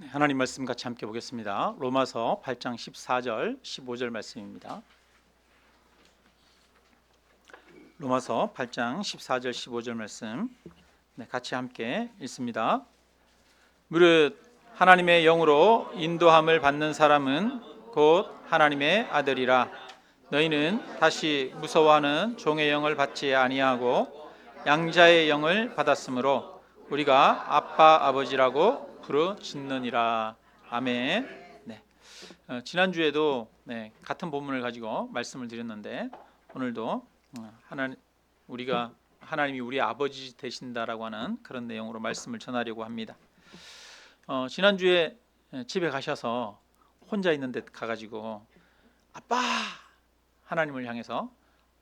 하나님 말씀 같이 함께 보겠습니다. 로마서 8장 14절 15절 말씀입니다. 로마서 8장 14절 15절 말씀 같이 함께 읽습니다. 무릇 하나님의 영으로 인도함을 받는 사람은 곧 하나님의 아들이라. 너희는 다시 무서워하는 종의 영을 받지 아니하고 양자의 영을 받았으므로 우리가 아빠 아버지라고 부르짖느니라. 아멘. 지난주에도 같은 본문을 가지고 말씀을 드렸는데 오늘도 하나님이 우리 아버지 되신다라고 하는 그런 내용으로 말씀을 전하려고 합니다. 지난주에 집에 가셔서 혼자 있는 데 가가지고 아빠, 하나님을 향해서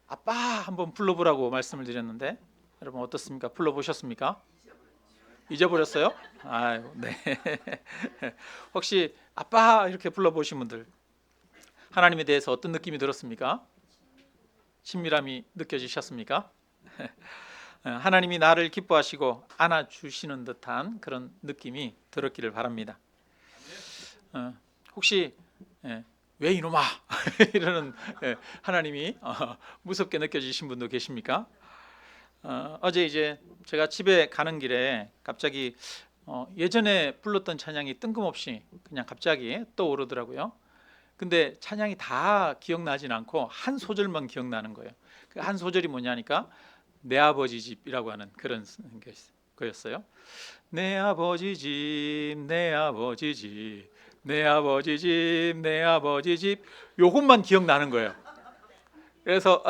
아빠 한번 불러보라고 말씀을 드렸는데 여러분 어떻습니까? 불러보셨습니까? 잊어버렸어요? 아유, 네. 혹시 아빠 이렇게 불러보신 분들 하나님에 대해서 어떤 느낌이 들었습니까? 친밀함이 느껴지셨습니까? 하나님이 나를 기뻐하시고 안아주시는 듯한 그런 느낌이 들었기를 바랍니다. 혹시 왜 이놈아 이러는 하나님이 무섭게 느껴지신 분도 계십니까? 어제 이제 제가 집에 가는 길에 갑자기 예전에 불렀던 찬양이 뜬금없이 그냥 갑자기 떠오르더라고요. 근데 찬양이 다 기억나진 않고 한 소절만 기억나는 거예요. 그 한 소절이 뭐냐니까 내 아버지 집이라고 하는 그런 거였어요. 내 아버지 집, 내 아버지 집, 내 아버지 집, 내 아버지 집, 요것만 기억나는 거예요. 그래서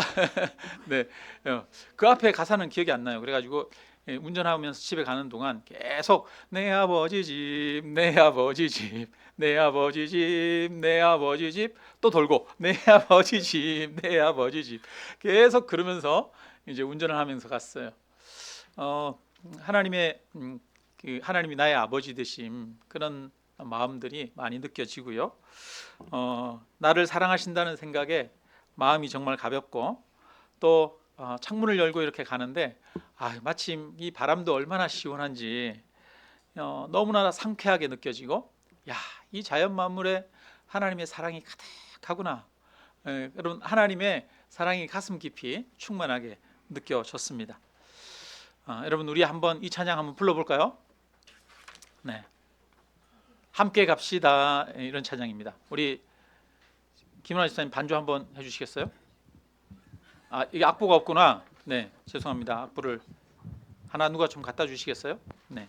그 앞에 가사는 기억이 안 나요. 그래가지고 운전하면서 집에 가는 동안 계속 내 아버지 집, 내 아버지 집, 내 아버지 집, 내 아버지 집, 또 돌고 내 아버지 집, 내 아버지 집, 계속 그러면서 이제 운전을 하면서 갔어요. 하나님이 나의 아버지 되심, 그런 마음들이 많이 느껴지고요. 나를 사랑하신다는 생각에 마음이 정말 가볍고, 또 창문을 열고 이렇게 가는데 마침 이 바람도 얼마나 시원한지 너무나 상쾌하게 느껴지고, 이 자연 만물에 하나님의 사랑이 가득하구나, 그런 하나님의 사랑이 가슴 깊이 충만하게 느껴졌습니다. 여러분, 우리 한번 이 찬양 한번 불러볼까요? 네, 함께 갑시다, 이런 찬양입니다. 우리 김원아 집사님 반주 한번 해주시겠어요? 이게 악보가 없구나. 네, 죄송합니다. 악보를 하나 누가 좀 갖다 주시겠어요? 네,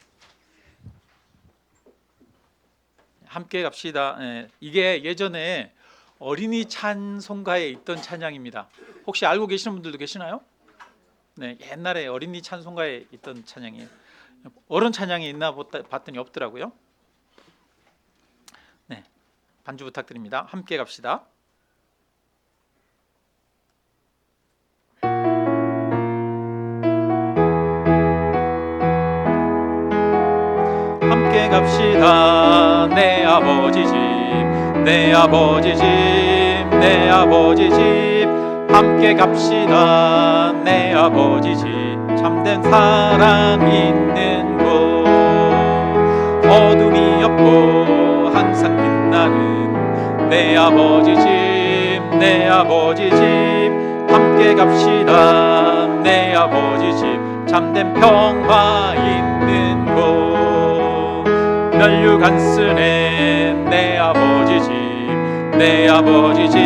함께 갑시다. 이게 예전에 어린이 찬송가에 있던 찬양입니다. 혹시 알고 계시는 분들도 계시나요? 네, 옛날에 어린이 찬송가에 있던 찬양이에요. 어른 찬양이 있나 봤더니 없더라고요. 네, 반주 부탁드립니다. 함께 갑시다. 함께 갑시다. 내 아버지 집, 내 아버지 집, 내 아버지 집, 함께 갑시다. 내 아버지 집, 참된 사랑 있는 곳, 어둠이 없고 항상 빛나는 내 아버지 집, 내 아버지 집, 함께 갑시다. 내 아버지 집, 참된 평화 있는 곳, 멸류관 쓰네 내 아버지 집, 내 아버지 집,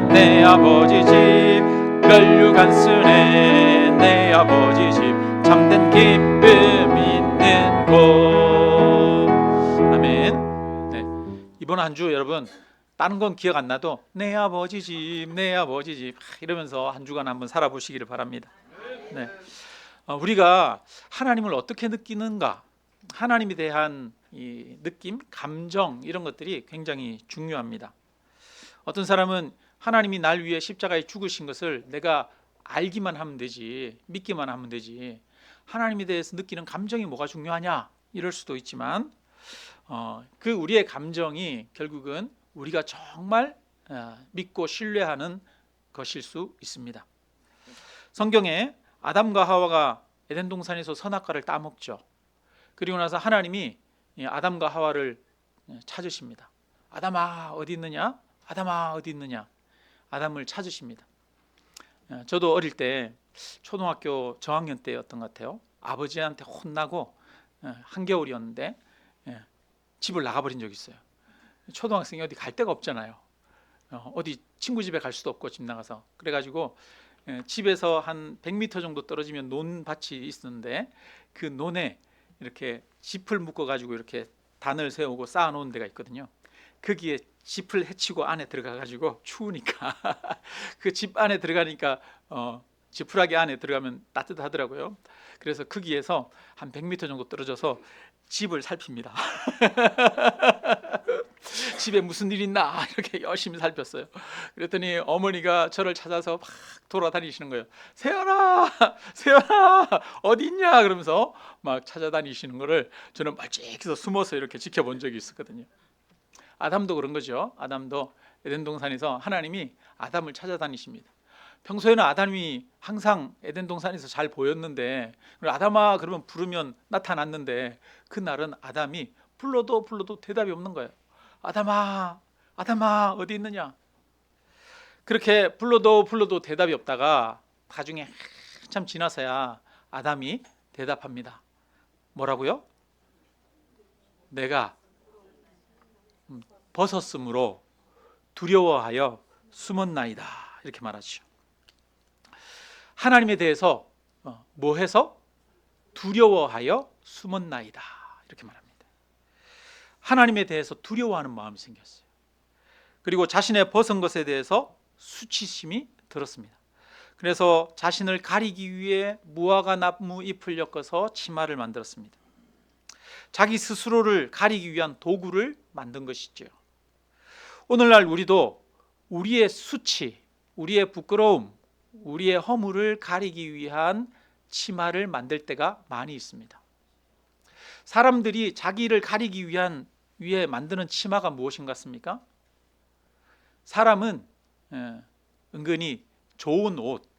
내 아버지 집, 멸류관 쓰네 내 아버지 집, 참된 기쁨 있는 곳. 아멘. 이번 한 주 여러분 다른 건 기억 안 나도 내 아버지 집, 내 아버지 집 이러면서 한 주간 한번 살아보시기를 바랍니다. 네. 우리가 하나님을 어떻게 느끼는가, 하나님에 대한 이 느낌, 감정, 이런 것들이 굉장히 중요합니다. 어떤 사람은 하나님이 날 위해 십자가에 죽으신 것을 내가 알기만 하면 되지, 믿기만 하면 되지, 하나님에 대해서 느끼는 감정이 뭐가 중요하냐, 이럴 수도 있지만 그 우리의 감정이 결국은 우리가 정말 믿고 신뢰하는 것일 수 있습니다. 성경에 아담과 하와가 에덴 동산에서 선악과를 따먹죠. 그리고 나서 하나님이 아담과 하와를 찾으십니다. 아담아 어디 있느냐? 아담아 어디 있느냐? 아담을 찾으십니다. 저도 어릴 때 초등학교 저학년 때였던 것 같아요. 아버지한테 혼나고 한겨울이었는데 집을 나가버린 적이 있어요. 초등학생이 어디 갈 데가 없잖아요. 어디 친구 집에 갈 수도 없고 집 나가서. 그래가지고 집에서 한 100m 정도 떨어지면 논밭이 있었는데 그 논에 이렇게 짚을 묶어가지고 이렇게 단을 세우고 쌓아놓은 데가 있거든요. 거기에 짚을 헤치고 안에 들어가가지고 추우니까 그 집 안에 들어가니까 지푸라기 안에 들어가면 따뜻하더라고요. 그래서 거기에서 한 100m 정도 떨어져서 집을 살핍니다. 집에 무슨 일 있나 이렇게 열심히 살폈어요. 그랬더니 어머니가 저를 찾아서 막 돌아다니시는 거예요. 세연아, 세연아 어디 있냐 그러면서 막 찾아다니시는 거를 저는 멀찍해서 숨어서 이렇게 지켜본 적이 있었거든요. 아담도 그런 거죠. 아담도 에덴 동산에서 하나님이 아담을 찾아다니십니다. 평소에는 아담이 항상 에덴 동산에서 잘 보였는데, 아담아 그러면 부르면 나타났는데, 그날은 아담이 불러도 대답이 없는 거예요. 아담아, 아담아 어디 있느냐? 그렇게 불러도 대답이 없다가 나중에 한참 지나서야 아담이 대답합니다. 뭐라고요? 내가 벗었으므로 두려워하여 숨었나이다, 이렇게 말하죠. 하나님에 대해서 뭐 해서? 두려워하여 숨었나이다, 이렇게 말합니다. 하나님에 대해서 두려워하는 마음이 생겼어요. 그리고 자신의 벗은 것에 대해서 수치심이 들었습니다. 그래서 자신을 가리기 위해 무화과 나무 잎을 엮어서 치마를 만들었습니다. 자기 스스로를 가리기 위한 도구를 만든 것이죠. 오늘날 우리도 우리의 수치, 우리의 부끄러움, 우리의 허물을 가리기 위한 치마를 만들 때가 많이 있습니다. 사람들이 자기를 가리기 위해 만드는 치마가 무엇인 것 같습니까? 사람은 은근히 좋은 옷,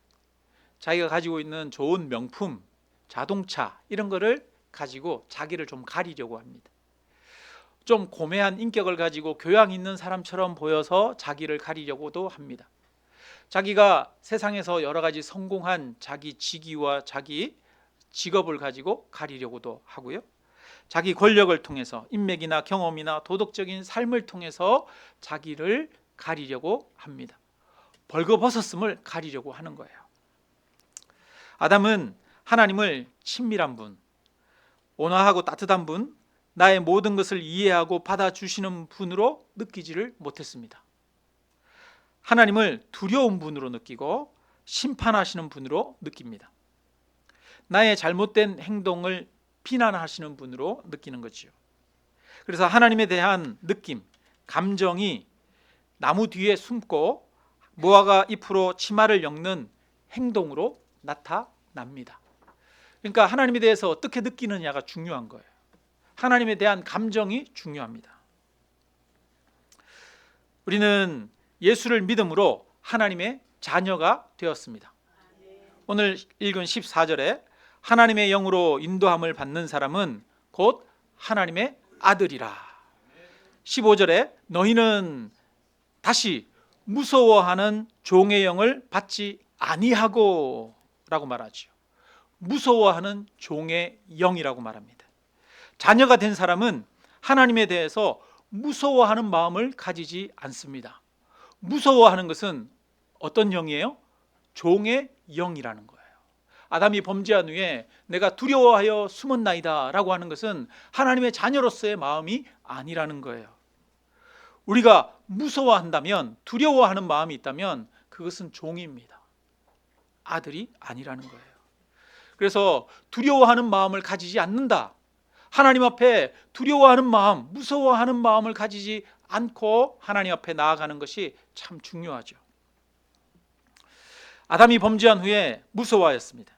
자기가 가지고 있는 좋은 명품, 자동차 이런 거를 가지고 자기를 좀 가리려고 합니다. 좀 고매한 인격을 가지고 교양 있는 사람처럼 보여서 자기를 가리려고도 합니다. 자기가 세상에서 여러 가지 성공한 자기 직위와 자기 직업을 가지고 가리려고도 하고요. 자기 권력을 통해서 인맥이나 경험이나 도덕적인 삶을 통해서 자기를 가리려고 합니다. 벌거벗었음을 가리려고 하는 거예요. 아담은 하나님을 친밀한 분, 온화하고 따뜻한 분, 나의 모든 것을 이해하고 받아주시는 분으로 느끼지를 못했습니다. 하나님을 두려운 분으로 느끼고 심판하시는 분으로 느낍니다. 나의 잘못된 행동을 비난하시는 분으로 느끼는 거죠. 그래서 하나님에 대한 느낌, 감정이 나무 뒤에 숨고 무화과 잎으로 치마를 엮는 행동으로 나타납니다. 그러니까 하나님에 대해서 어떻게 느끼느냐가 중요한 거예요. 하나님에 대한 감정이 중요합니다. 우리는 예수를 믿음으로 하나님의 자녀가 되었습니다. 오늘 읽은 14절에 하나님의 영으로 인도함을 받는 사람은 곧 하나님의 아들이라. 15절에 너희는 다시 무서워하는 종의 영을 받지 아니하고 라고 말하죠. 무서워하는 종의 영이라고 말합니다. 자녀가 된 사람은 하나님에 대해서 무서워하는 마음을 가지지 않습니다. 무서워하는 것은 어떤 영이에요? 종의 영이라는 거예요. 아담이 범죄한 후에 내가 두려워하여 숨었나이다 라고 하는 것은 하나님의 자녀로서의 마음이 아니라는 거예요. 우리가 무서워한다면, 두려워하는 마음이 있다면 그것은 종입니다. 아들이 아니라는 거예요. 그래서 두려워하는 마음을 가지지 않는다, 하나님 앞에 두려워하는 마음, 무서워하는 마음을 가지지 않고 하나님 앞에 나아가는 것이 참 중요하죠. 아담이 범죄한 후에 무서워하였습니다.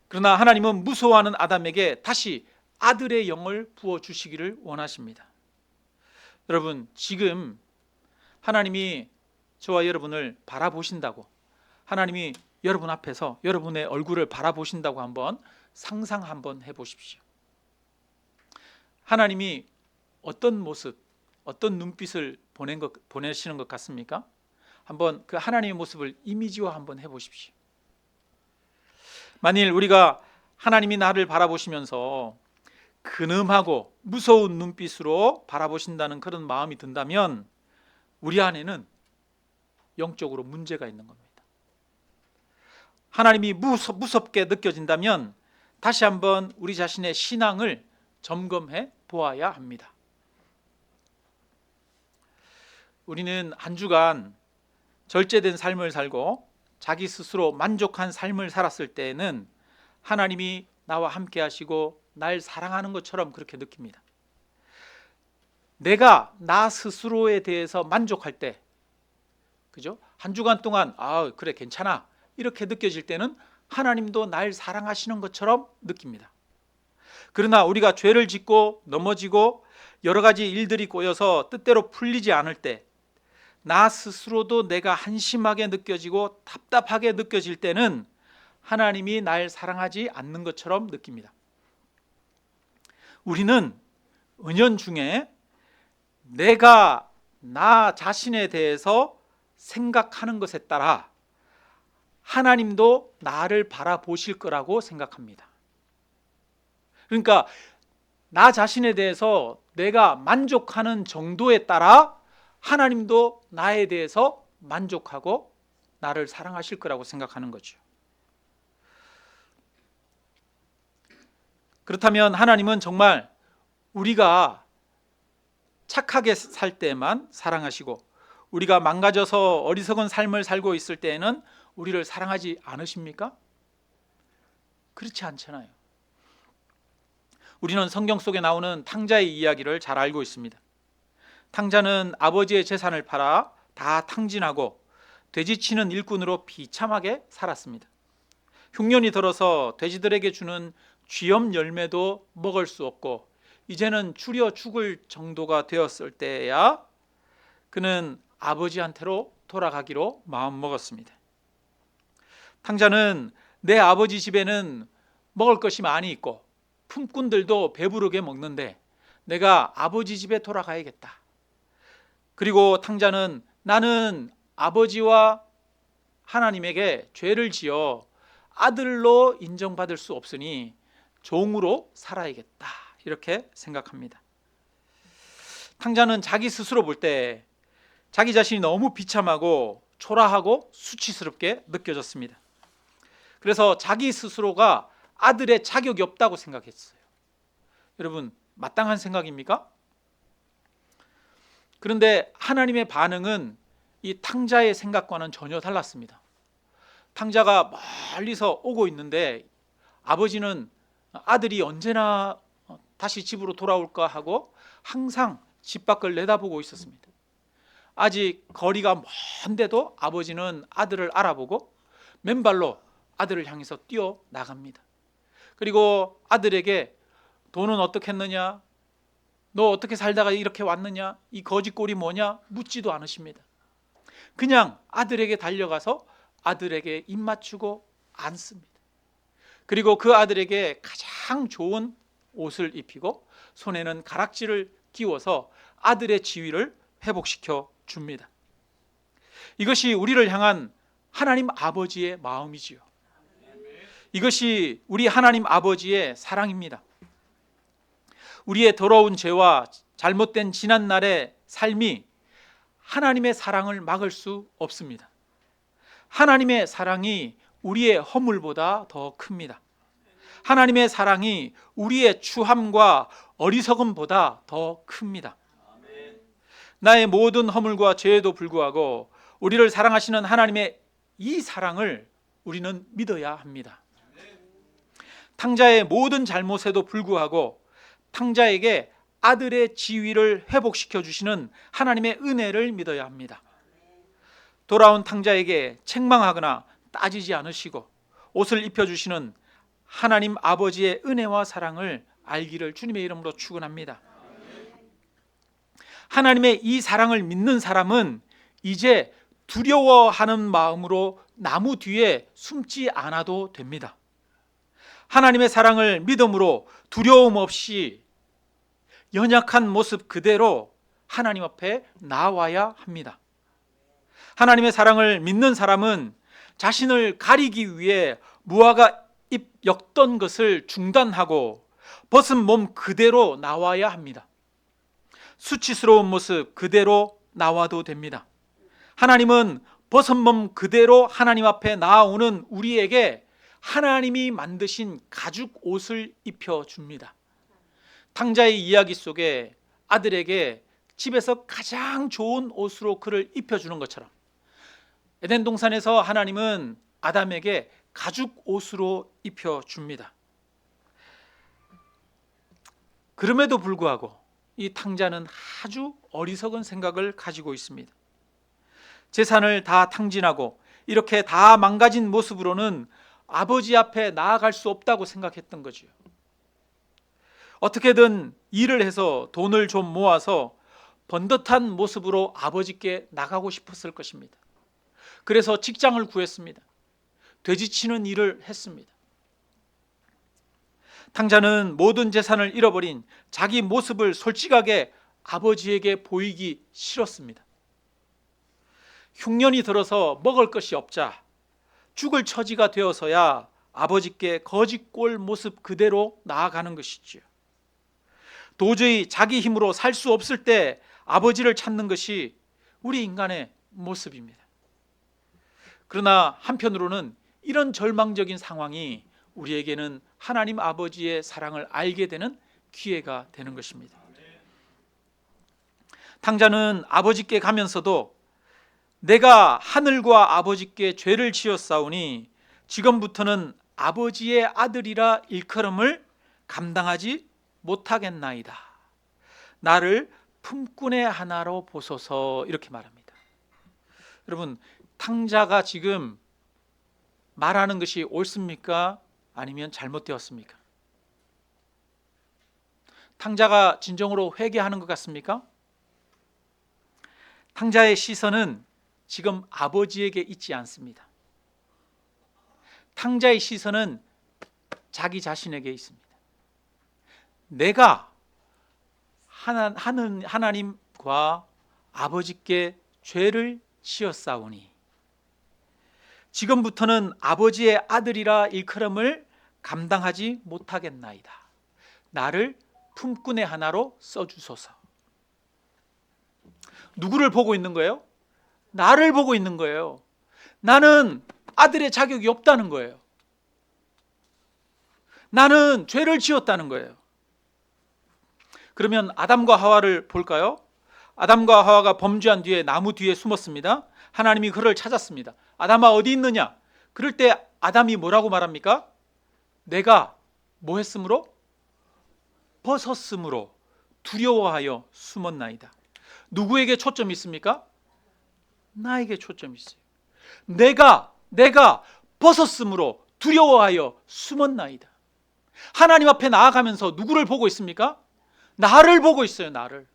그러나 하나님은 무서워하는 아담에게 다시 아들의 영을 부어주시기를 원하십니다. 여러분, 지금 하나님이 저와 여러분을 바라보신다고, 하나님이 여러분 앞에서 여러분의 얼굴을 바라보신다고 한번 상상 한번 해보십시오. 하나님이 어떤 모습, 어떤 눈빛을 보내시는 것 같습니까? 한번 그 하나님의 모습을 이미지화 한번 해보십시오. 만일 우리가 하나님이 나를 바라보시면서 근엄하고 무서운 눈빛으로 바라보신다는 그런 마음이 든다면 우리 안에는 영적으로 문제가 있는 겁니다. 하나님이 무섭게 느껴진다면 다시 한번 우리 자신의 신앙을 점검해 보아야 합니다. 우리는 한 주간 절제된 삶을 살고 자기 스스로 만족한 삶을 살았을 때에는 하나님이 나와 함께 하시고 날 사랑하는 것처럼 그렇게 느낍니다. 내가 나 스스로에 대해서 만족할 때, 그죠? 한 주간 동안 그래 괜찮아 이렇게 느껴질 때는 하나님도 날 사랑하시는 것처럼 느낍니다. 그러나 우리가 죄를 짓고 넘어지고 여러 가지 일들이 꼬여서 뜻대로 풀리지 않을 때, 나 스스로도 내가 한심하게 느껴지고 답답하게 느껴질 때는 하나님이 날 사랑하지 않는 것처럼 느낍니다. 우리는 은연중에 내가 나 자신에 대해서 생각하는 것에 따라 하나님도 나를 바라보실 거라고 생각합니다. 그러니까 나 자신에 대해서 내가 만족하는 정도에 따라 하나님도 나에 대해서 만족하고 나를 사랑하실 거라고 생각하는 거죠. 그렇다면 하나님은 정말 우리가 착하게 살 때만 사랑하시고 우리가 망가져서 어리석은 삶을 살고 있을 때에는 우리를 사랑하지 않으십니까? 그렇지 않잖아요. 우리는 성경 속에 나오는 탕자의 이야기를 잘 알고 있습니다. 탕자는 아버지의 재산을 팔아 다 탕진하고 돼지치는 일꾼으로 비참하게 살았습니다. 흉년이 들어서 돼지들에게 주는 쥐염 열매도 먹을 수 없고 이제는 추려 죽을 정도가 되었을 때야 그는 아버지한테로 돌아가기로 마음먹었습니다. 탕자는 내 아버지 집에는 먹을 것이 많이 있고 품꾼들도 배부르게 먹는데 내가 아버지 집에 돌아가야겠다. 그리고 탕자는 나는 아버지와 하나님에게 죄를 지어 아들로 인정받을 수 없으니 종으로 살아야겠다 이렇게 생각합니다. 탕자는 자기 스스로 볼 때 자기 자신이 너무 비참하고 초라하고 수치스럽게 느껴졌습니다. 그래서 자기 스스로가 아들의 자격이 없다고 생각했어요. 여러분 마땅한 생각입니까? 그런데 하나님의 반응은 이 탕자의 생각과는 전혀 달랐습니다. 탕자가 멀리서 오고 있는데 아버지는 아들이 언제나 다시 집으로 돌아올까 하고 항상 집 밖을 내다보고 있었습니다. 아직 거리가 먼데도 아버지는 아들을 알아보고 맨발로 아들을 향해서 뛰어나갑니다. 그리고 아들에게 돈은 어떻게 했느냐? 너 어떻게 살다가 이렇게 왔느냐? 이 거짓골이 뭐냐? 묻지도 않으십니다. 그냥 아들에게 달려가서 아들에게 입 맞추고 안습니다. 그리고 그 아들에게 가장 좋은 옷을 입히고 손에는 가락지를 끼워서 아들의 지위를 회복시켜 줍니다. 이것이 우리를 향한 하나님 아버지의 마음이지요. 이것이 우리 하나님 아버지의 사랑입니다. 우리의 더러운 죄와 잘못된 지난날의 삶이 하나님의 사랑을 막을 수 없습니다. 하나님의 사랑이 우리의 허물보다 더 큽니다. 하나님의 사랑이 우리의 추함과 어리석음보다 더 큽니다. 나의 모든 허물과 죄에도 불구하고 우리를 사랑하시는 하나님의 이 사랑을 우리는 믿어야 합니다. 탕자의 모든 잘못에도 불구하고 탕자에게 아들의 지위를 회복시켜 주시는 하나님의 은혜를 믿어야 합니다. 돌아온 탕자에게 책망하거나 따지지 않으시고 옷을 입혀주시는 하나님 아버지의 은혜와 사랑을 알기를 주님의 이름으로 축원합니다. 하나님의 이 사랑을 믿는 사람은 이제 두려워하는 마음으로 나무 뒤에 숨지 않아도 됩니다. 하나님의 사랑을 믿음으로 두려움 없이 연약한 모습 그대로 하나님 앞에 나와야 합니다. 하나님의 사랑을 믿는 사람은 자신을 가리기 위해 무화과 잎 엮던 것을 중단하고 벗은 몸 그대로 나와야 합니다. 수치스러운 모습 그대로 나와도 됩니다. 하나님은 벗은 몸 그대로 하나님 앞에 나오는 우리에게 하나님이 만드신 가죽 옷을 입혀줍니다. 탕자의 이야기 속에 아들에게 집에서 가장 좋은 옷으로 그를 입혀주는 것처럼 에덴 동산에서 하나님은 아담에게 가죽 옷으로 입혀줍니다. 그럼에도 불구하고 이 탕자는 아주 어리석은 생각을 가지고 있습니다. 재산을 다 탕진하고 이렇게 다 망가진 모습으로는 아버지 앞에 나아갈 수 없다고 생각했던 거죠. 어떻게든 일을 해서 돈을 좀 모아서 번듯한 모습으로 아버지께 나가고 싶었을 것입니다. 그래서 직장을 구했습니다. 돼지치는 일을 했습니다. 탕자는 모든 재산을 잃어버린 자기 모습을 솔직하게 아버지에게 보이기 싫었습니다. 흉년이 들어서 먹을 것이 없자 죽을 처지가 되어서야 아버지께 거지꼴 모습 그대로 나아가는 것이지요. 도저히 자기 힘으로 살 수 없을 때 아버지를 찾는 것이 우리 인간의 모습입니다. 그러나 한편으로는 이런 절망적인 상황이 우리에게는 하나님 아버지의 사랑을 알게 되는 기회가 되는 것입니다. 탕자는 아버지께 가면서도 내가 하늘과 아버지께 죄를 지었사오니 지금부터는 아버지의 아들이라 일컬음을 감당하지 못하겠나이다. 나를 품꾼의 하나로 보소서, 이렇게 말합니다. 여러분, 탕자가 지금 말하는 것이 옳습니까? 아니면 잘못되었습니까? 탕자가 진정으로 회개하는 것 같습니까? 탕자의 시선은 지금 아버지에게 있지 않습니다. 탕자의 시선은 자기 자신에게 있습니다. 내가 하나님과 아버지께 죄를 지었사오니 지금부터는 아버지의 아들이라 일컬음을 감당하지 못하겠나이다. 나를 품꾼의 하나로 써주소서. 누구를 보고 있는 거예요? 나를 보고 있는 거예요. 나는 아들의 자격이 없다는 거예요. 나는 죄를 지었다는 거예요. 그러면 아담과 하와를 볼까요? 아담과 하와가 범죄한 뒤에 나무 뒤에 숨었습니다. 하나님이 그를 찾았습니다. 아담아, 어디 있느냐? 그럴 때 아담이 뭐라고 말합니까? 내가 뭐 했으므로? 벗었으므로 두려워하여 숨었나이다. 누구에게 초점이 있습니까? 나에게 초점이 있어요. 내가 벗었으므로 두려워하여 숨었나이다. 하나님 앞에 나아가면서 누구를 보고 있습니까? 나를 보고 있어요. 나를.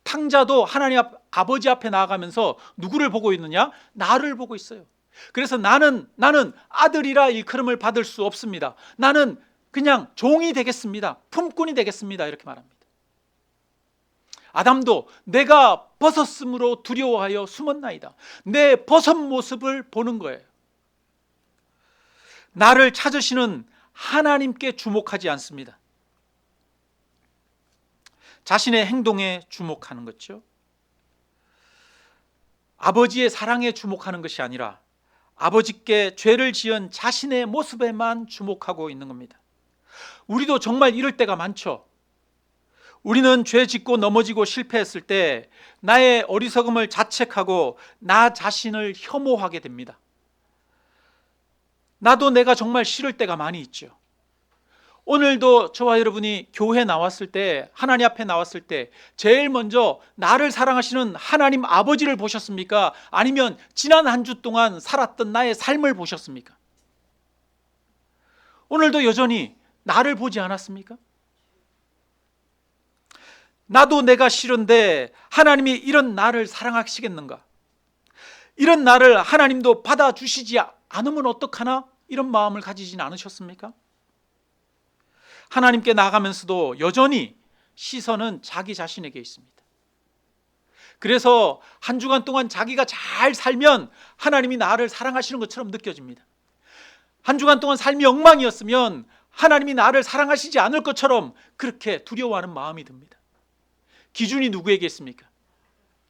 탕자도 하나님 아버지 앞에 나아가면서 누구를 보고 있느냐? 나를 보고 있어요. 그래서 나는 아들이라 일컬음을 받을 수 없습니다. 나는 그냥 종이 되겠습니다. 품꾼이 되겠습니다. 이렇게 말합니다. 아담도 내가 벗었으므로 두려워하여 숨었나이다. 내 벗은 모습을 보는 거예요. 나를 찾으시는 하나님께 주목하지 않습니다. 자신의 행동에 주목하는 거죠. 아버지의 사랑에 주목하는 것이 아니라 아버지께 죄를 지은 자신의 모습에만 주목하고 있는 겁니다. 우리도 정말 이럴 때가 많죠. 우리는 죄 짓고 넘어지고 실패했을 때 나의 어리석음을 자책하고 나 자신을 혐오하게 됩니다. 나도 내가 정말 싫을 때가 많이 있죠. 오늘도 저와 여러분이 교회 나왔을 때, 하나님 앞에 나왔을 때 제일 먼저 나를 사랑하시는 하나님 아버지를 보셨습니까? 아니면 지난 한 주 동안 살았던 나의 삶을 보셨습니까? 오늘도 여전히 나를 보지 않았습니까? 나도 내가 싫은데 하나님이 이런 나를 사랑하시겠는가? 이런 나를 하나님도 받아주시지 않으면 어떡하나? 이런 마음을 가지진 않으셨습니까? 하나님께 나아가면서도 여전히 시선은 자기 자신에게 있습니다. 그래서 한 주간 동안 자기가 잘 살면 하나님이 나를 사랑하시는 것처럼 느껴집니다. 한 주간 동안 삶이 엉망이었으면 하나님이 나를 사랑하시지 않을 것처럼 그렇게 두려워하는 마음이 듭니다. 기준이 누구에게 있습니까?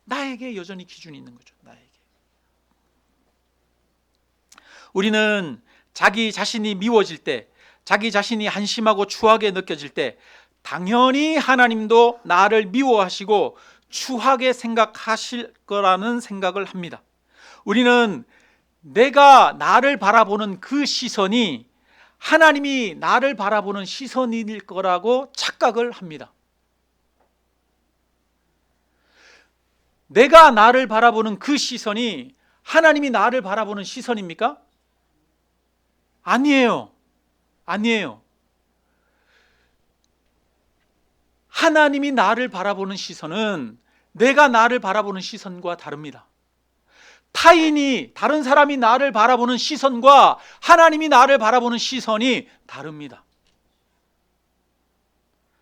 나에게 여전히 기준이 있는 거죠. 나에게. 우리는 자기 자신이 미워질 때, 자기 자신이 한심하고 추하게 느껴질 때 당연히 하나님도 나를 미워하시고 추하게 생각하실 거라는 생각을 합니다. 우리는 내가 나를 바라보는 그 시선이 하나님이 나를 바라보는 시선일 거라고 착각을 합니다. 내가 나를 바라보는 그 시선이 하나님이 나를 바라보는 시선입니까? 아니에요. 아니에요. 하나님이 나를 바라보는 시선은 내가 나를 바라보는 시선과 다릅니다. 타인이, 다른 사람이 나를 바라보는 시선과 하나님이 나를 바라보는 시선이 다릅니다.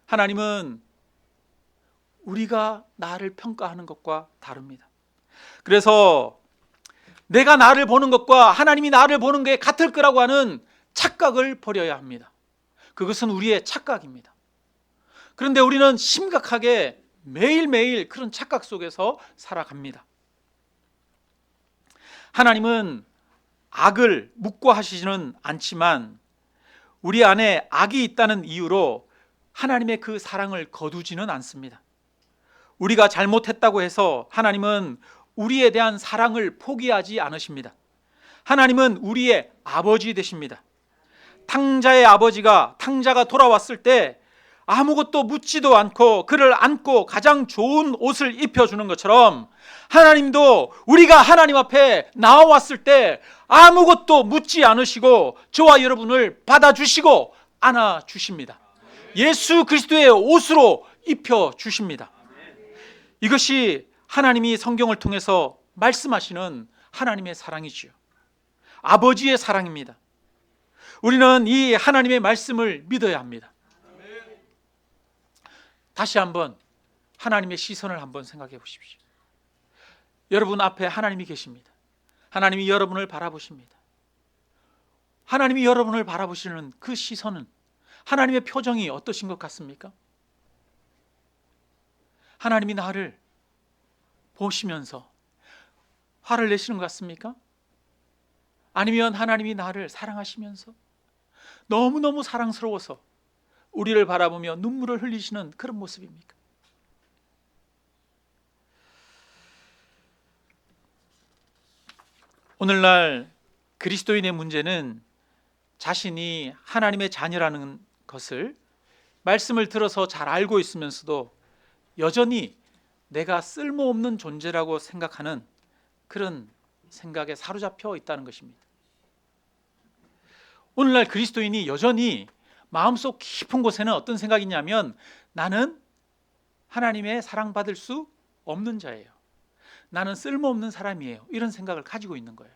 하나님은 우리가 나를 평가하는 것과 다릅니다. 그래서 내가 나를 보는 것과 하나님이 나를 보는 게 같을 거라고 하는 착각을 버려야 합니다. 그것은 우리의 착각입니다. 그런데 우리는 심각하게 매일매일 그런 착각 속에서 살아갑니다. 하나님은 악을 묵과하시지는 않지만 우리 안에 악이 있다는 이유로 하나님의 그 사랑을 거두지는 않습니다. 우리가 잘못했다고 해서 하나님은 우리에 대한 사랑을 포기하지 않으십니다. 하나님은 우리의 아버지 되십니다. 탕자의 아버지가 탕자가 돌아왔을 때 아무것도 묻지도 않고 그를 안고 가장 좋은 옷을 입혀주는 것처럼 하나님도 우리가 하나님 앞에 나와왔을 때 아무것도 묻지 않으시고 저와 여러분을 받아주시고 안아주십니다. 예수 그리스도의 옷으로 입혀주십니다. 이것이 하나님이 성경을 통해서 말씀하시는 하나님의 사랑이지요. 아버지의 사랑입니다. 우리는 이 하나님의 말씀을 믿어야 합니다. 다시 한번 하나님의 시선을 한번 생각해 보십시오. 여러분 앞에 하나님이 계십니다. 하나님이 여러분을 바라보십니다. 하나님이 여러분을 바라보시는 그 시선은 하나님의 표정이 어떠신 것 같습니까? 하나님이 나를 보시면서 화를 내시는 것 같습니까? 아니면 하나님이 나를 사랑하시면서 너무너무 사랑스러워서 우리를 바라보며 눈물을 흘리시는 그런 모습입니까? 오늘날 그리스도인의 문제는 자신이 하나님의 자녀라는 것을 말씀을 들어서 잘 알고 있으면서도 여전히 내가 쓸모없는 존재라고 생각하는 그런 생각에 사로잡혀 있다는 것입니다. 오늘날 그리스도인이 여전히 마음속 깊은 곳에는 어떤 생각이냐면 나는 하나님의 사랑받을 수 없는 자예요. 나는 쓸모없는 사람이에요. 이런 생각을 가지고 있는 거예요.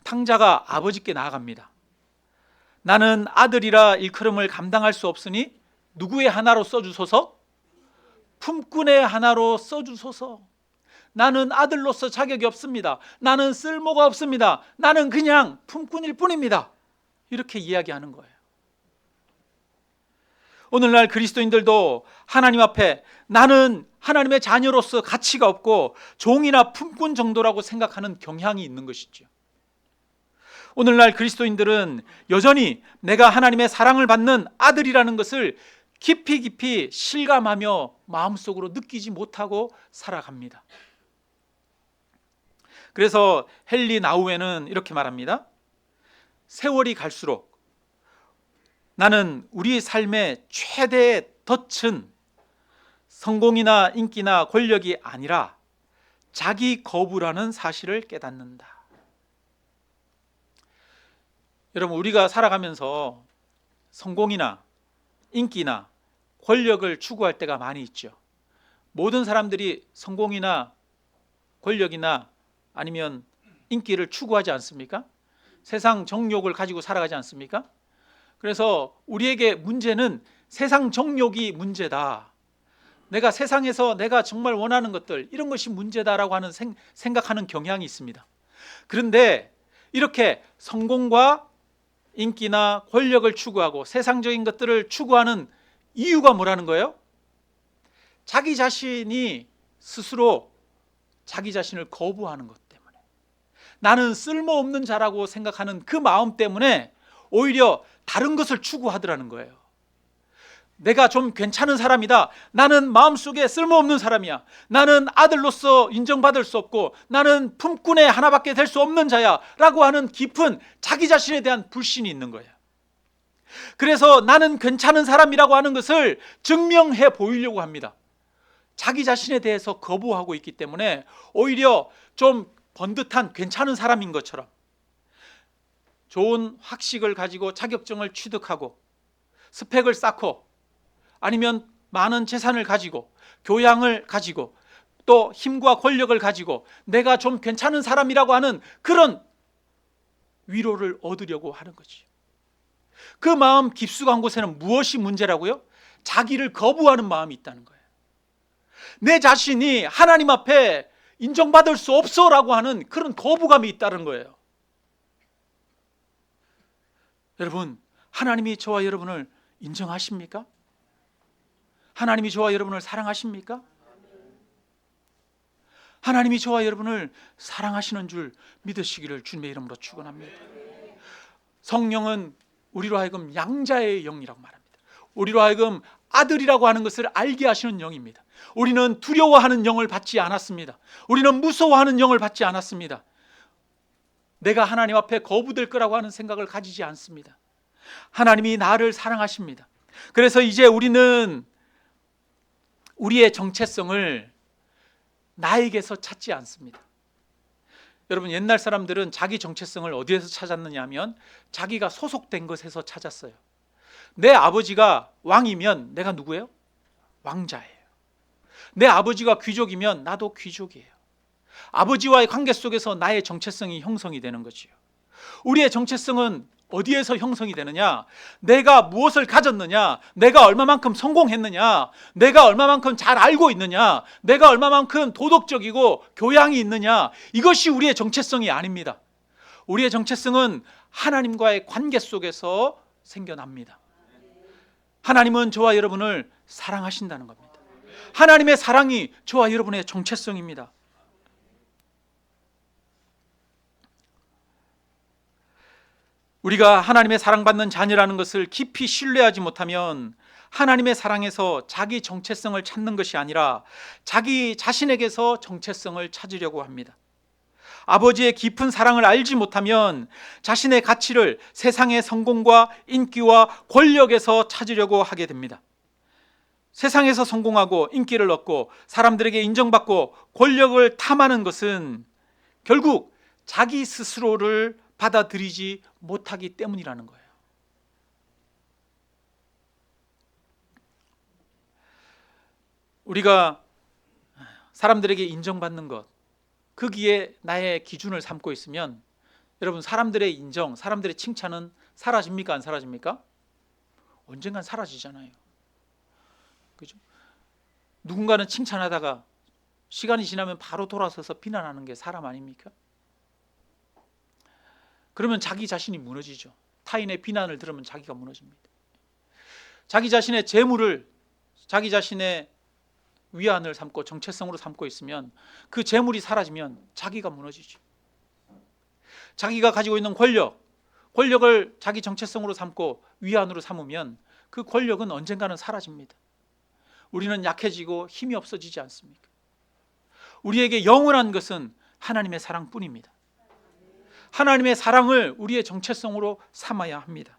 탕자가 아버지께 나아갑니다. 나는 아들이라 일컬음을 감당할 수 없으니 누구의 하나로 써주소서? 품꾼의 하나로 써주소서. 나는 아들로서 자격이 없습니다. 나는 쓸모가 없습니다. 나는 그냥 품꾼일 뿐입니다. 이렇게 이야기하는 거예요. 오늘날 그리스도인들도 하나님 앞에 나는 하나님의 자녀로서 가치가 없고 종이나 품꾼 정도라고 생각하는 경향이 있는 것이죠. 오늘날 그리스도인들은 여전히 내가 하나님의 사랑을 받는 아들이라는 것을 깊이 깊이 실감하며 마음속으로 느끼지 못하고 살아갑니다. 그래서 헨리 나우에는 이렇게 말합니다. 세월이 갈수록 나는 우리 삶의 최대의 덫은 성공이나 인기나 권력이 아니라 자기 거부라는 사실을 깨닫는다. 여러분, 우리가 살아가면서 성공이나 인기나 권력을 추구할 때가 많이 있죠. 모든 사람들이 성공이나 권력이나 아니면 인기를 추구하지 않습니까? 세상 정욕을 가지고 살아가지 않습니까? 그래서 우리에게 문제는 세상 정욕이 문제다, 내가 세상에서 내가 정말 원하는 것들, 이런 것이 문제다라고 하는 생각하는 경향이 있습니다. 그런데 이렇게 성공과 인기나 권력을 추구하고 세상적인 것들을 추구하는 이유가 뭐라는 거예요? 자기 자신이 스스로 자기 자신을 거부하는 것 때문에, 나는 쓸모없는 자라고 생각하는 그 마음 때문에 오히려 다른 것을 추구하더라는 거예요. 내가 좀 괜찮은 사람이다, 나는 마음속에 쓸모없는 사람이야, 나는 아들로서 인정받을 수 없고 나는 품꾼의 하나밖에 될 수 없는 자야 라고 하는 깊은 자기 자신에 대한 불신이 있는 거예요. 그래서 나는 괜찮은 사람이라고 하는 것을 증명해 보이려고 합니다. 자기 자신에 대해서 거부하고 있기 때문에 오히려 좀 번듯한 괜찮은 사람인 것처럼 좋은 학식을 가지고 자격증을 취득하고 스펙을 쌓고 아니면 많은 재산을 가지고 교양을 가지고 또 힘과 권력을 가지고 내가 좀 괜찮은 사람이라고 하는 그런 위로를 얻으려고 하는 거지. 그 마음 깊숙한 곳에는 무엇이 문제라고요? 자기를 거부하는 마음이 있다는 거예요. 내 자신이 하나님 앞에 인정받을 수 없어라고 하는 그런 거부감이 있다는 거예요. 여러분, 하나님이 저와 여러분을 인정하십니까? 하나님이 저와 여러분을 사랑하십니까? 하나님이 저와 여러분을 사랑하시는 줄 믿으시기를 주님의 이름으로 축원합니다. 성령은 우리로 하여금 양자의 영이라고 말합니다. 우리로 하여금 아들이라고 하는 것을 알게 하시는 영입니다. 우리는 두려워하는 영을 받지 않았습니다. 우리는 무서워하는 영을 받지 않았습니다. 내가 하나님 앞에 거부될 거라고 하는 생각을 가지지 않습니다. 하나님이 나를 사랑하십니다. 그래서 이제 우리는 우리의 정체성을 나에게서 찾지 않습니다. 여러분, 옛날 사람들은 자기 정체성을 어디에서 찾았느냐 하면 자기가 소속된 것에서 찾았어요. 내 아버지가 왕이면 내가 누구예요? 왕자예요. 내 아버지가 귀족이면 나도 귀족이에요. 아버지와의 관계 속에서 나의 정체성이 형성이 되는 거지요. 우리의 정체성은 어디에서 형성이 되느냐? 내가 무엇을 가졌느냐? 내가 얼마만큼 성공했느냐? 내가 얼마만큼 잘 알고 있느냐? 내가 얼마만큼 도덕적이고 교양이 있느냐? 이것이 우리의 정체성이 아닙니다. 우리의 정체성은 하나님과의 관계 속에서 생겨납니다. 하나님은 저와 여러분을 사랑하신다는 겁니다. 하나님의 사랑이 저와 여러분의 정체성입니다. 우리가 하나님의 사랑받는 자녀라는 것을 깊이 신뢰하지 못하면 하나님의 사랑에서 자기 정체성을 찾는 것이 아니라 자기 자신에게서 정체성을 찾으려고 합니다. 아버지의 깊은 사랑을 알지 못하면 자신의 가치를 세상의 성공과 인기와 권력에서 찾으려고 하게 됩니다. 세상에서 성공하고 인기를 얻고 사람들에게 인정받고 권력을 탐하는 것은 결국 자기 스스로를 받아들이지 못하기 때문이라는 거예요. 우리가 사람들에게 인정받는 것, 거기에 나의 기준을 삼고 있으면 여러분, 사람들의 인정, 사람들의 칭찬은 사라집니까? 안 사라집니까? 언젠간 사라지잖아요. 그죠? 누군가는 칭찬하다가 시간이 지나면 바로 돌아서서 비난하는 게 사람 아닙니까? 그러면 자기 자신이 무너지죠. 타인의 비난을 들으면 자기가 무너집니다. 자기 자신의 재물을 자기 자신의 위안을 삼고 정체성으로 삼고 있으면 그 재물이 사라지면 자기가 무너지죠. 자기가 가지고 있는 권력을 자기 정체성으로 삼고 위안으로 삼으면 그 권력은 언젠가는 사라집니다. 우리는 약해지고 힘이 없어지지 않습니까? 우리에게 영원한 것은 하나님의 사랑뿐입니다. 하나님의 사랑을 우리의 정체성으로 삼아야 합니다.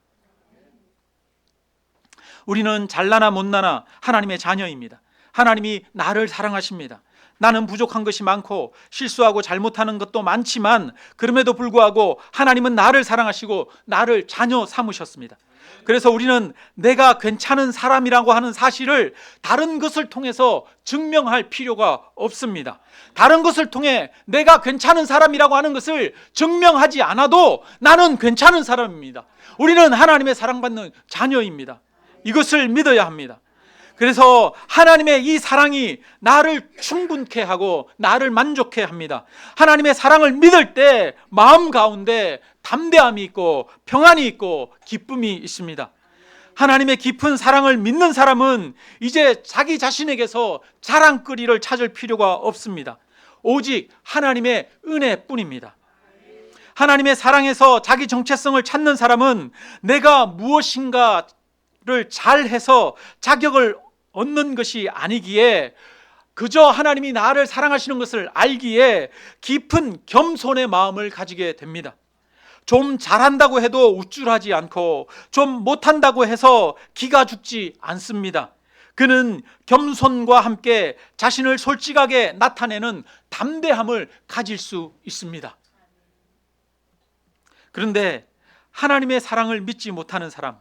우리는 잘나나 못나나 하나님의 자녀입니다. 하나님이 나를 사랑하십니다. 나는 부족한 것이 많고 실수하고 잘못하는 것도 많지만 그럼에도 불구하고 하나님은 나를 사랑하시고 나를 자녀 삼으셨습니다. 그래서 우리는 내가 괜찮은 사람이라고 하는 사실을 다른 것을 통해서 증명할 필요가 없습니다. 다른 것을 통해 내가 괜찮은 사람이라고 하는 것을 증명하지 않아도 나는 괜찮은 사람입니다. 우리는 하나님의 사랑받는 자녀입니다. 이것을 믿어야 합니다. 그래서 하나님의 이 사랑이 나를 충분케 하고 나를 만족해 합니다. 하나님의 사랑을 믿을 때 마음 가운데 담대함이 있고 평안이 있고 기쁨이 있습니다. 하나님의 깊은 사랑을 믿는 사람은 이제 자기 자신에게서 자랑거리를 찾을 필요가 없습니다. 오직 하나님의 은혜뿐입니다. 하나님의 사랑에서 자기 정체성을 찾는 사람은 내가 무엇인가를 잘해서 자격을 얻는 것이 아니기에 그저 하나님이 나를 사랑하시는 것을 알기에 깊은 겸손의 마음을 가지게 됩니다. 좀 잘한다고 해도 우쭐하지 않고 좀 못한다고 해서 기가 죽지 않습니다. 그는 겸손과 함께 자신을 솔직하게 나타내는 담대함을 가질 수 있습니다. 그런데 하나님의 사랑을 믿지 못하는 사람,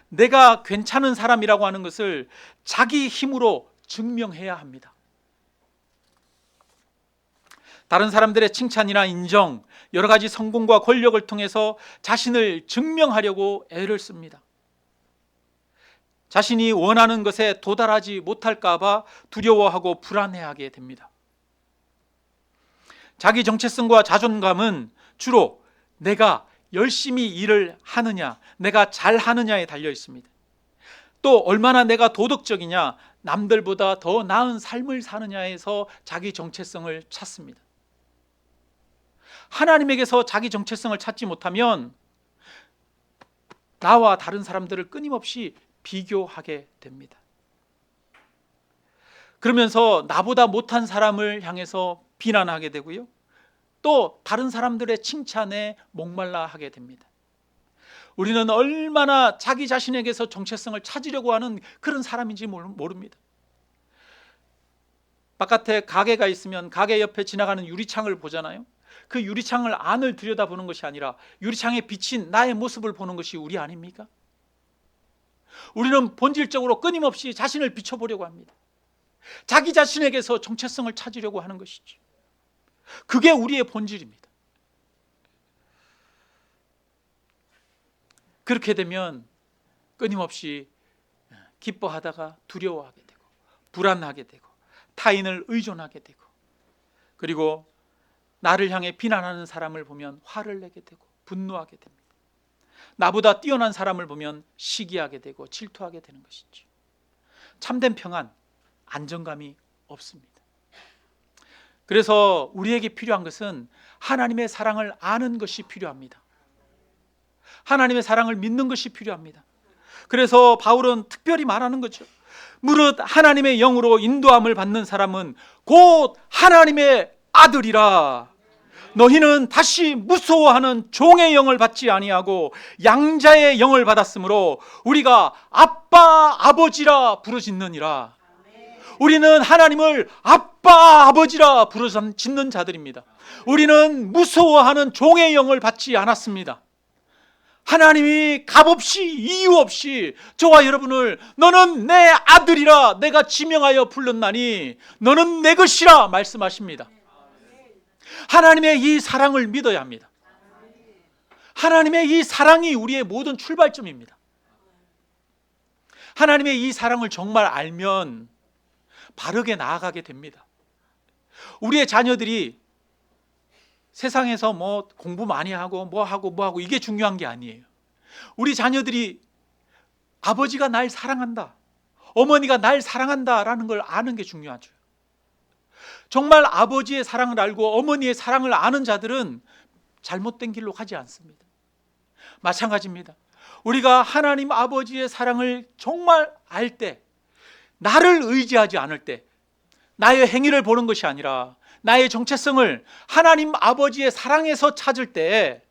내가 괜찮은 사람이라고 하는 것을 자기 힘으로 증명해야 합니다. 다른 사람들의 칭찬이나 인정, 여러 가지 성공과 권력을 통해서 자신을 증명하려고 애를 씁니다. 자신이 원하는 것에 도달하지 못할까 봐 두려워하고 불안해하게 됩니다. 자기 정체성과 자존감은 주로 내가 열심히 일을 하느냐, 내가 잘하느냐에 달려 있습니다. 또 얼마나 내가 도덕적이냐, 남들보다 더 나은 삶을 사느냐에서 자기 정체성을 찾습니다. 하나님에게서 자기 정체성을 찾지 못하면 나와 다른 사람들을 끊임없이 비교하게 됩니다. 그러면서 나보다 못한 사람을 향해서 비난하게 되고요, 또 다른 사람들의 칭찬에 목말라 하게 됩니다. 우리는 얼마나 자기 자신에게서 정체성을 찾으려고 하는 그런 사람인지 모릅니다. 바깥에 가게가 있으면 가게 옆에 지나가는 유리창을 보잖아요. 그 유리창을 안을 들여다보는 것이 아니라 유리창에 비친 나의 모습을 보는 것이 우리 아닙니까? 우리는 본질적으로 끊임없이 자신을 비춰보려고 합니다. 자기 자신에게서 정체성을 찾으려고 하는 것이죠. 그게 우리의 본질입니다. 그렇게 되면 끊임없이 기뻐하다가 두려워하게 되고 불안하게 되고 타인을 의존하게 되고, 그리고 나를 향해 비난하는 사람을 보면 화를 내게 되고 분노하게 됩니다. 나보다 뛰어난 사람을 보면 시기하게 되고 질투하게 되는 것이죠. 참된 평안, 안정감이 없습니다. 그래서 우리에게 필요한 것은 하나님의 사랑을 아는 것이 필요합니다. 하나님의 사랑을 믿는 것이 필요합니다. 그래서 바울은 특별히 말하는 거죠. 무릇 하나님의 영으로 인도함을 받는 사람은 곧 하나님의 아들이라. 너희는 다시 무서워하는 종의 영을 받지 아니하고 양자의 영을 받았으므로 우리가 아빠 아버지라 부르짖느니라. 우리는 하나님을 아빠 아버지라 부르짖는 자들입니다. 우리는 무서워하는 종의 영을 받지 않았습니다. 하나님이 값없이 이유 없이 저와 여러분을 너는 내 아들이라 내가 지명하여 불렀나니 너는 내 것이라 말씀하십니다. 하나님의 이 사랑을 믿어야 합니다. 하나님의 이 사랑이 우리의 모든 출발점입니다. 하나님의 이 사랑을 정말 알면 바르게 나아가게 됩니다. 우리의 자녀들이 세상에서 뭐 공부 많이 하고 뭐 하고 이게 중요한 게 아니에요. 우리 자녀들이 아버지가 날 사랑한다, 어머니가 날 사랑한다라는 걸 아는 게 중요하죠. 정말 아버지의 사랑을 알고 어머니의 사랑을 아는 자들은 잘못된 길로 가지 않습니다. 마찬가지입니다. 우리가 하나님 아버지의 사랑을 정말 알 때, 나를 의지하지 않을 때, 나의 행위를 보는 것이 아니라 나의 정체성을 하나님 아버지의 사랑에서 찾을 때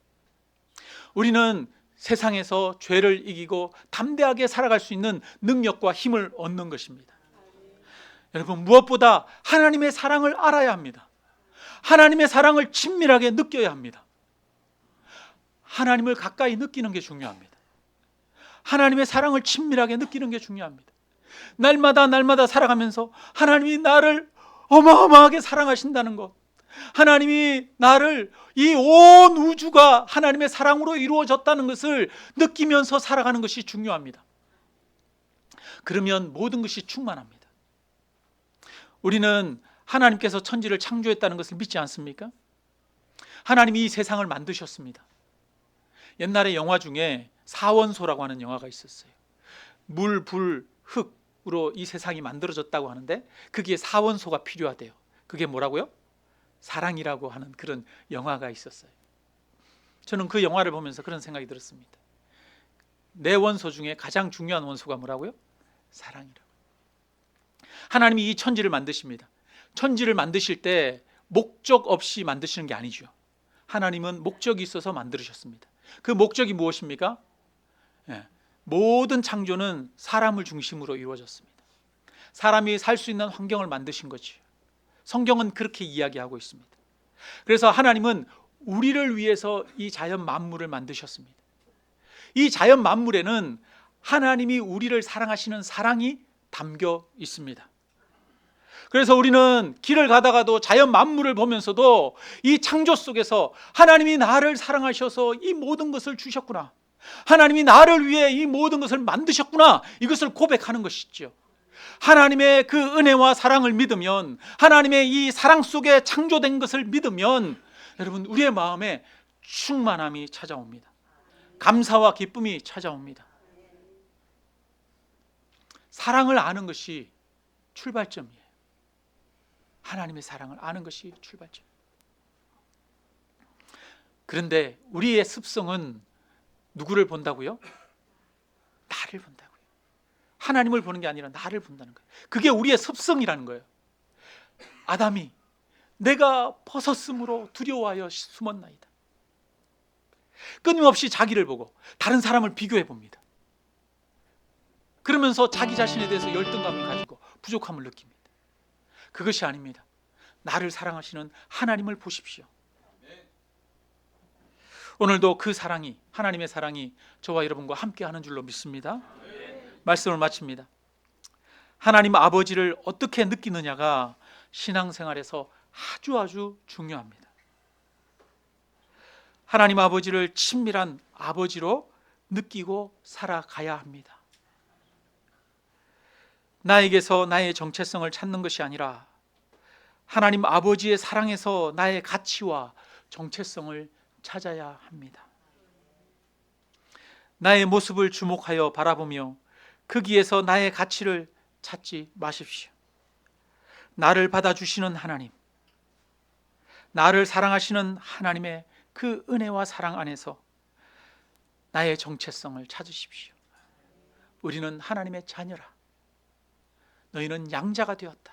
우리는 세상에서 죄를 이기고 담대하게 살아갈 수 있는 능력과 힘을 얻는 것입니다. 여러분, 무엇보다 하나님의 사랑을 알아야 합니다. 하나님의 사랑을 친밀하게 느껴야 합니다. 하나님을 가까이 느끼는 게 중요합니다. 하나님의 사랑을 친밀하게 느끼는 게 중요합니다. 날마다 살아가면서 하나님이 나를 어마어마하게 사랑하신다는 것, 하나님이 나를 이 온 우주가 하나님의 사랑으로 이루어졌다는 것을 느끼면서 살아가는 것이 중요합니다. 그러면 모든 것이 충만합니다. 우리는 하나님께서 천지를 창조했다는 것을 믿지 않습니까? 하나님이 이 세상을 만드셨습니다. 옛날에 영화 중에 사원소라고 하는 영화가 있었어요. 물, 불, 흙으로 이 세상이 만들어졌다고 하는데 거기에 사원소가 필요하대요. 그게 뭐라고요? 사랑이라고 하는 그런 영화가 있었어요. 저는 그 영화를 보면서 그런 생각이 들었습니다. 내 원소 중에 가장 중요한 원소가 뭐라고요? 사랑이라고. 하나님이 이 천지를 만드십니다. 천지를 만드실 때 목적 없이 만드시는 게 아니죠. 하나님은 목적이 있어서 만들으셨습니다. 그 목적이 무엇입니까? 모든 창조는 사람을 중심으로 이루어졌습니다. 사람이 살 수 있는 환경을 만드신 거죠. 성경은 그렇게 이야기하고 있습니다. 그래서 하나님은 우리를 위해서 이 자연 만물을 만드셨습니다. 이 자연 만물에는 하나님이 우리를 사랑하시는 사랑이 담겨 있습니다. 그래서 우리는 길을 가다가도 자연 만물을 보면서도 이 창조 속에서 하나님이 나를 사랑하셔서 이 모든 것을 주셨구나, 하나님이 나를 위해 이 모든 것을 만드셨구나, 이것을 고백하는 것이죠. 하나님의 그 은혜와 사랑을 믿으면, 하나님의 이 사랑 속에 창조된 것을 믿으면 여러분, 우리의 마음에 충만함이 찾아옵니다. 감사와 기쁨이 찾아옵니다. 사랑을 아는 것이 출발점이에요. 하나님의 사랑을 아는 것이 출발점. 그런데 우리의 습성은 누구를 본다고요? 나를 본다고요. 하나님을 보는 게 아니라 나를 본다는 거예요. 그게 우리의 습성이라는 거예요. 아담이 내가 벗었으므로 두려워하여 숨었나이다. 끊임없이 자기를 보고 다른 사람을 비교해 봅니다. 그러면서 자기 자신에 대해서 열등감을 가지고 부족함을 느낍니다. 그것이 아닙니다. 나를 사랑하시는 하나님을 보십시오. 오늘도 그 사랑이, 하나님의 사랑이 저와 여러분과 함께 하는 줄로 믿습니다. 말씀을 마칩니다. 하나님 아버지를 어떻게 느끼느냐가 신앙생활에서 아주 중요합니다. 하나님 아버지를 친밀한 아버지로 느끼고 살아가야 합니다. 나에게서 나의 정체성을 찾는 것이 아니라 하나님 아버지의 사랑에서 나의 가치와 정체성을 찾아야 합니다. 나의 모습을 주목하여 바라보며 거기에서 나의 가치를 찾지 마십시오. 나를 받아주시는 하나님, 나를 사랑하시는 하나님의 그 은혜와 사랑 안에서 나의 정체성을 찾으십시오. 우리는 하나님의 자녀라, 너희는 양자가 되었다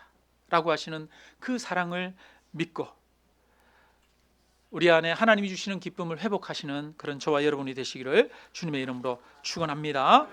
라고 하시는 그 사랑을 믿고 우리 안에 하나님이 주시는 기쁨을 회복하시는 그런 저와 여러분이 되시기를 주님의 이름으로 축원합니다.